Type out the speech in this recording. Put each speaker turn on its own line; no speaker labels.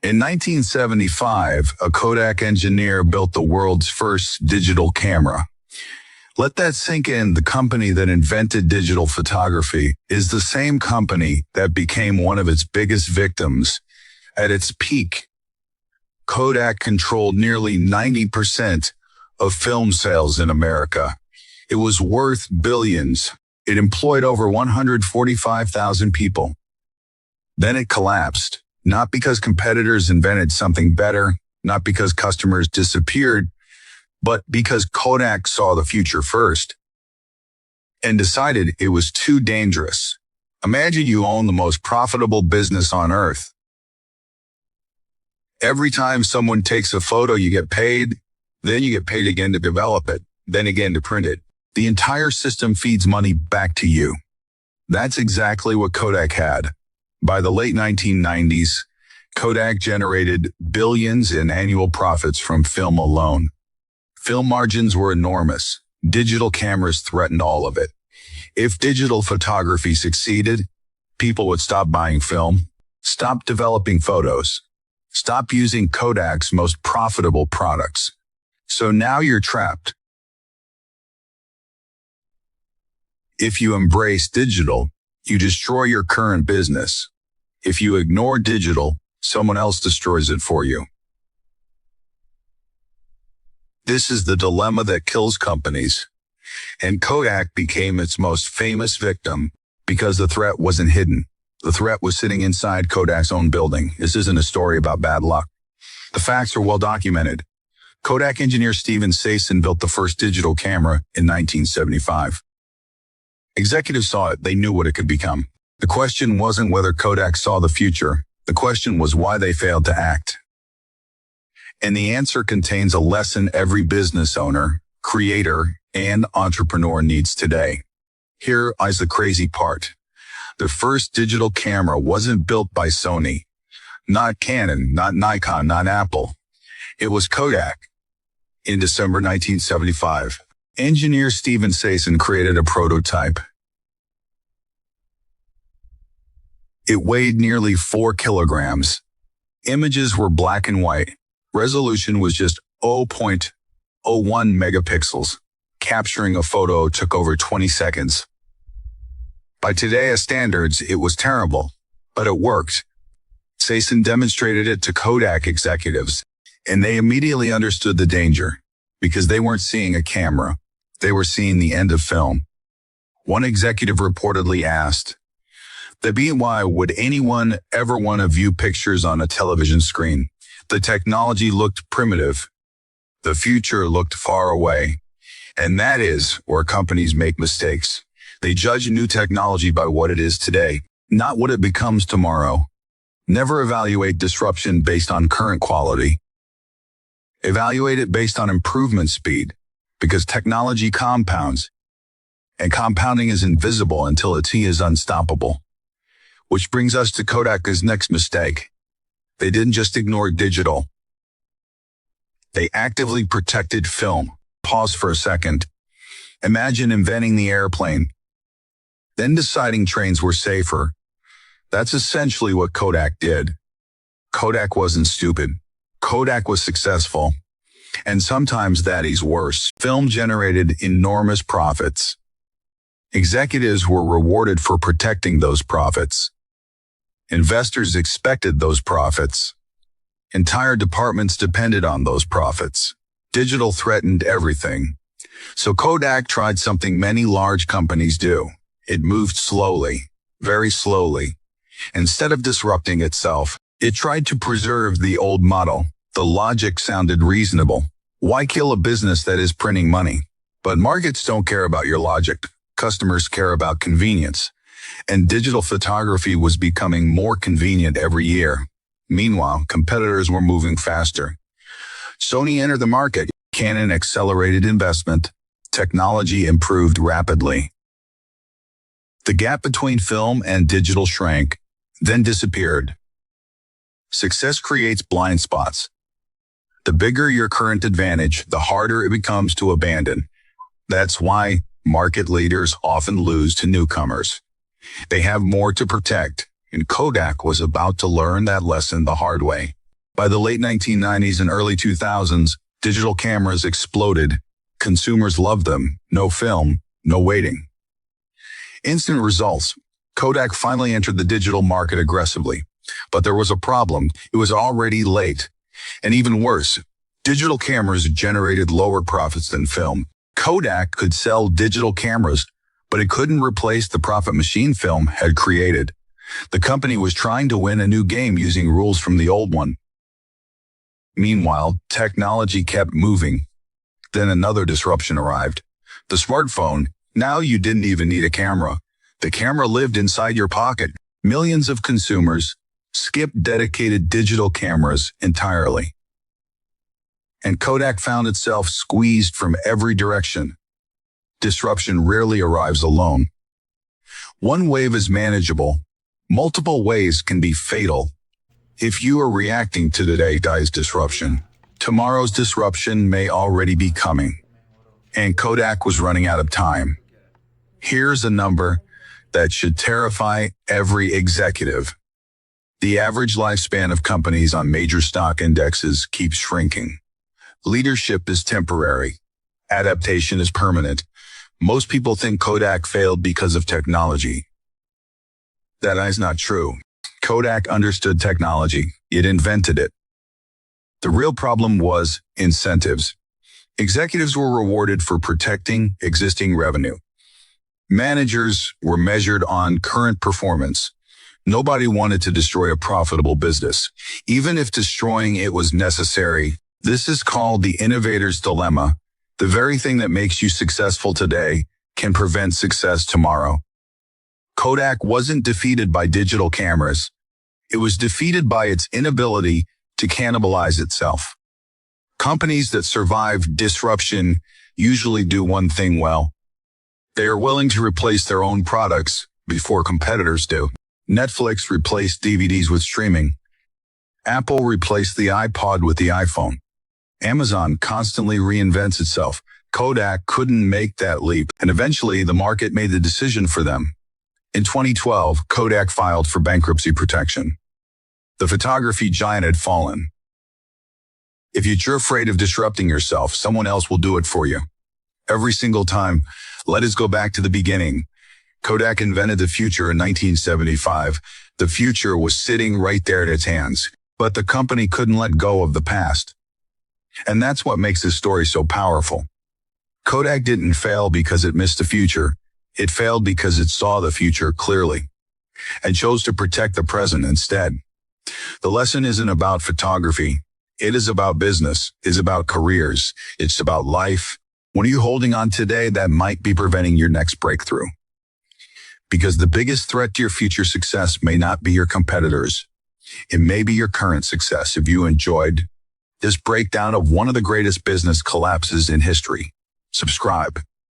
In 1975, a Kodak engineer built the world's first digital camera. Let that sink in. The company that invented digital photography is the same company that became one of its biggest victims. At its peak, Kodak controlled nearly 90% of film sales in America. It was worth billions. It employed over 145,000 people. Then it collapsed, not because competitors invented something better, not because customers disappeared, but because Kodak saw the future first and decided it was too dangerous. Imagine you own the most profitable business on earth. Every time someone takes a photo, you get paid, then you get paid again to develop it, then again to print it. The entire system feeds money back to you. That's exactly what Kodak had. By the late 1990s, Kodak generated billions in annual profits from film alone. Film margins were enormous. Digital cameras threatened all of it. If digital photography succeeded, people would stop buying film, stop developing photos, stop using Kodak's most profitable products. So now you're trapped. If you embrace digital, you destroy your current business. If you ignore digital, someone else destroys it for you. This is the dilemma that kills companies. And Kodak became its most famous victim because the threat wasn't hidden. The threat was sitting inside Kodak's own building. This isn't a story about bad luck. The facts are well documented. Kodak engineer Steven Sasson built the first digital camera in 1975. Executives saw it. They knew what it could become. The question wasn't whether Kodak saw the future. The question was why they failed to act. And the answer contains a lesson every business owner, creator, and entrepreneur needs today. Here is the crazy part. The first digital camera wasn't built by Sony, not Canon, not Nikon, not Apple. It was Kodak. In December 1975, engineer Steven Sasson created a prototype. It weighed nearly 4 kilograms. Images were black and white. Resolution was just 0.01 megapixels. Capturing a photo took over 20 seconds. By today's standards, it was terrible, but it worked. Sasson demonstrated it to Kodak executives, and they immediately understood the danger, because they weren't seeing a camera. They were seeing the end of film. One executive reportedly asked, why would anyone ever want to view pictures on a television screen? The technology looked primitive. The future looked far away. And that is where companies make mistakes. They judge new technology by what it is today, not what it becomes tomorrow. Never evaluate disruption based on current quality. Evaluate it based on improvement speed, because technology compounds, and compounding is invisible until its T is unstoppable. Which brings us to Kodak's next mistake. They didn't just ignore digital. They actively protected film. Pause for a second. Imagine inventing the airplane, then deciding trains were safer. That's essentially what Kodak did. Kodak wasn't stupid. Kodak was successful. And sometimes that is worse. Film generated enormous profits. Executives were rewarded for protecting those profits. Investors expected those profits. Entire departments depended on those profits. Digital threatened everything. So Kodak tried something many large companies do. It moved slowly, very slowly. Instead of disrupting itself, it tried to preserve the old model. The logic sounded reasonable. Why kill a business that is printing money? But markets don't care about your logic. Customers care about convenience. And digital photography was becoming more convenient every year. Meanwhile, competitors were moving faster. Sony entered the market. Canon accelerated investment. Technology improved rapidly. The gap between film and digital shrank, then disappeared. Success creates blind spots. The bigger your current advantage, the harder it becomes to abandon. That's why market leaders often lose to newcomers. They have more to protect, and Kodak was about to learn that lesson the hard way. By the late 1990s and early 2000s, digital cameras exploded. Consumers loved them. No film, no waiting. Instant results. Kodak finally entered the digital market aggressively. But there was a problem. It was already late. And even worse, digital cameras generated lower profits than film. Kodak could sell digital cameras, but it couldn't replace the profit machine film had created. The company was trying to win a new game using rules from the old one. Meanwhile, technology kept moving. Then another disruption arrived. The smartphone. Now you didn't even need a camera. The camera lived inside your pocket. Millions of consumers skipped dedicated digital cameras entirely. And Kodak found itself squeezed from every direction. Disruption rarely arrives alone. One wave is manageable. Multiple waves can be fatal. If you are reacting to today's disruption, tomorrow's disruption may already be coming. And Kodak was running out of time. Here's a number that should terrify every executive. The average lifespan of companies on major stock indexes keeps shrinking. Leadership is temporary. Adaptation is permanent. Most people think Kodak failed because of technology. That is not true. Kodak understood technology. It invented it. The real problem was incentives. Executives were rewarded for protecting existing revenue. Managers were measured on current performance. Nobody wanted to destroy a profitable business, even if destroying it was necessary. This is called the innovator's dilemma. The very thing that makes you successful today can prevent success tomorrow. Kodak wasn't defeated by digital cameras. It was defeated by its inability to cannibalize itself. Companies that survive disruption usually do one thing well. They are willing to replace their own products before competitors do. Netflix replaced DVDs with streaming. Apple replaced the iPod with the iPhone. Amazon constantly reinvents itself. Kodak couldn't make that leap, and eventually the market made the decision for them. In 2012, Kodak filed for bankruptcy protection. The photography giant had fallen. If you're afraid of disrupting yourself, someone else will do it for you. Every single time, let us go back to the beginning. Kodak invented the future in 1975. The future was sitting right there in its hands, but the company couldn't let go of the past. And that's what makes this story so powerful. Kodak didn't fail because it missed the future. It failed because it saw the future clearly and chose to protect the present instead. The lesson isn't about photography. It is about business. It's about careers. It's about life. What are you holding on today that might be preventing your next breakthrough? Because the biggest threat to your future success may not be your competitors. It may be your current success. If you enjoyed this breakdown of one of the greatest business collapses in history, subscribe.